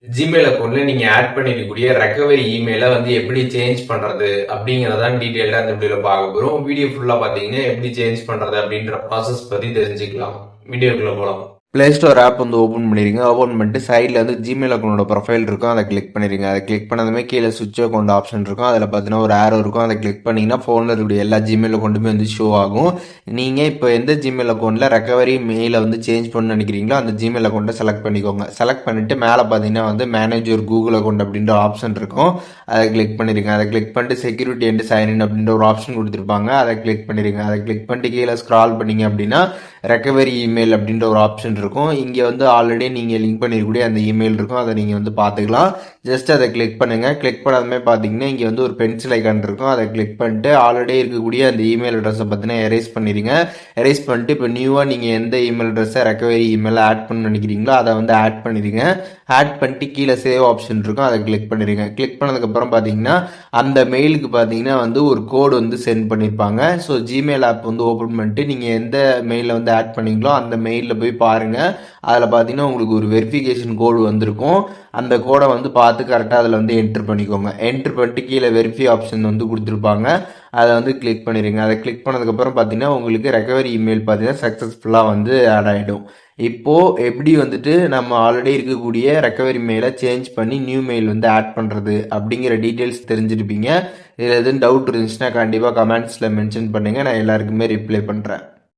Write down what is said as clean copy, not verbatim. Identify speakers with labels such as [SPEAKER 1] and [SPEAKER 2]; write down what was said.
[SPEAKER 1] Gmail அக்கௌண்ட்ல நீங்க add பண்ணிருக்கக்கூடிய recovery இமெயிலை வந்து எப்படி சேஞ்ச் பண்றது அப்படிங்கறதான் டீடைல்டா இந்த வீடியோல பார்க்க போறோம். வீடியோ ஃபுல்லா பாத்தீங்கன்னா எப்படி சேஞ்ச் பண்றது அப்படின்ற ப்ராசஸ் பத்தி தெரிஞ்சுக்கலாம். வீடியோக்குள்ள போலாம். ப்ளே ஸ்டோர் ஆப் வந்து ஓப்பன் பண்ணிடுங்க. ஓப்பன் பண்ணிட்டு சைடில் வந்து ஜிமெயில் அக்கௌண்டோட ப்ரொஃபைல் இருக்கும், அதை கிளிக் பண்ணிடுங்க. அதை கிளிக் பண்ணதுமே கீழே சுவிட்ச் அக்கௌண்ட் ஆப்ஷன் இருக்கும். அதில் பார்த்தீங்கன்னா ஒரு ஆரோ இருக்கும், அதை கிளிக் பண்ணிங்கன்னா ஃபோனில் இருக்கக்கூடிய எல்லா ஜிமெயில் அக்கௌண்ட்டுமே வந்து ஷோ ஆகும். நீங்கள் இப்போ எந்த ஜிமெயில் அக்கௌண்ட்டில் ரெக்கவரி மெயிலை வந்து சேஞ்ச் பண்ணணும்னு நினைக்கிறீங்களோ அந்த ஜிமெயில் அக்கௌண்ட்டை செலக்ட் பண்ணிக்கோங்க. செலக்ட் பண்ணிவிட்டு மேலே பார்த்தீங்கன்னா வந்து மேனேஜ் யுவர் கூகுள் அக்கௌண்ட் அப்படின்ற ஆப்ஷன் இருக்கும், அதை கிளிக் பண்ணிடுங்க. அதை கிளிக் பண்ணிட்டு செக்யூரிட்டி அண்ட் சைன்இன் அப்படின்ற ஒரு ஆப்ஷன் கொடுத்துருப்பாங்க, அதை கிளிக் பண்ணிடுங்க. அதை கிளிக் பண்ணிட்டு கீழே ஸ்க்ரால் பண்ணிங்க அப்படின்னா ரெக்கவரி இமெயில் அப்படின்ற ஒரு ஆப்ஷன் இருக்கும். இங்கே வந்து ஆல்ரெடி நீங்கள் லிங்க் பண்ணிருக்கக்கூடிய அந்த இமெயில் இருக்கும், அதை நீங்கள் வந்து பார்த்துக்கலாம். ஜஸ்ட் அதை கிளிக் பண்ணுங்கள். கிளிக் பண்ணாதமே பார்த்தீங்கன்னா இங்கே வந்து ஒரு பென்சில் ஐக்கான் இருக்கும், அதை கிளிக் பண்ணிட்டு ஆல்ரெடி இருக்கக்கூடிய அந்த இமெயில் அட்ரஸை பார்த்தீங்கன்னா எரேஸ் பண்ணிடுங்க. எரேஸ் பண்ணிட்டு இப்போ நியூவாக நீங்கள் எந்த இமெயில் அட்ரஸை ரெக்கவரி இமெயிலை ஆட் பண்ண நினைக்கிறீங்களோ அதை வந்து ஆட் பண்ணிடுங்க. ஆட் பண்ணிட்டு கீழே சேவ் ஆப்ஷன் இருக்கும், அதை கிளிக் பண்ணிடுங்க. கிளிக் பண்ணதுக்கப்புறம் பார்த்தீங்கன்னா அந்த மெயிலுக்கு பார்த்தீங்கன்னா வந்து ஒரு கோடு வந்து சென்ட் பண்ணியிருப்பாங்க. ஸோ ஜிமெயில் ஆப் வந்து ஓப்பன் பண்ணிட்டு நீங்கள் எந்த மெயிலில் வந்து ஆட் பண்ணீங்களோ அந்த மெயிலில் போய் பாருங்கள். அதில் பார்த்தீங்கன்னா உங்களுக்கு ஒரு வெரிஃபிகேஷன் கோடு வந்திருக்கும். அந்த கோடை வந்து பார்த்து கரெக்டாக அதில் வந்து என்ட்ரு பண்ணிக்கோங்க. என்ட்ரு பண்ணிட்டு கீழே வெரிஃபை ஆப்ஷன் வந்து கொடுத்துருப்பாங்க, அதை வந்து கிளிக் பண்ணிடுங்க. அதை கிளிக் பண்ணதுக்கப்புறம் பார்த்தீங்கன்னா உங்களுக்கு ரெக்கவரி இமெயில் பார்த்தீங்கன்னா சக்ஸஸ்ஃபுல்லாக வந்து ஆட் ஆகிடும். இப்போது எப்படி வந்துட்டு நம்ம ஆல்ரெடி இருக்கக்கூடிய ரெக்கவரி மெயிலை சேஞ்ச் பண்ணி நியூ மெயில் வந்து ஆட் பண்ணுறது அப்படிங்கிற டீட்டெயில்ஸ் தெரிஞ்சிருப்பீங்க. இதில் எதுவும் டவுட் இருந்துச்சுன்னா கண்டிப்பாக கமெண்ட்ஸில் மென்ஷன் பண்ணுங்கள், நான் எல்லாருக்குமே ரிப்ளை பண்ணுறேன்.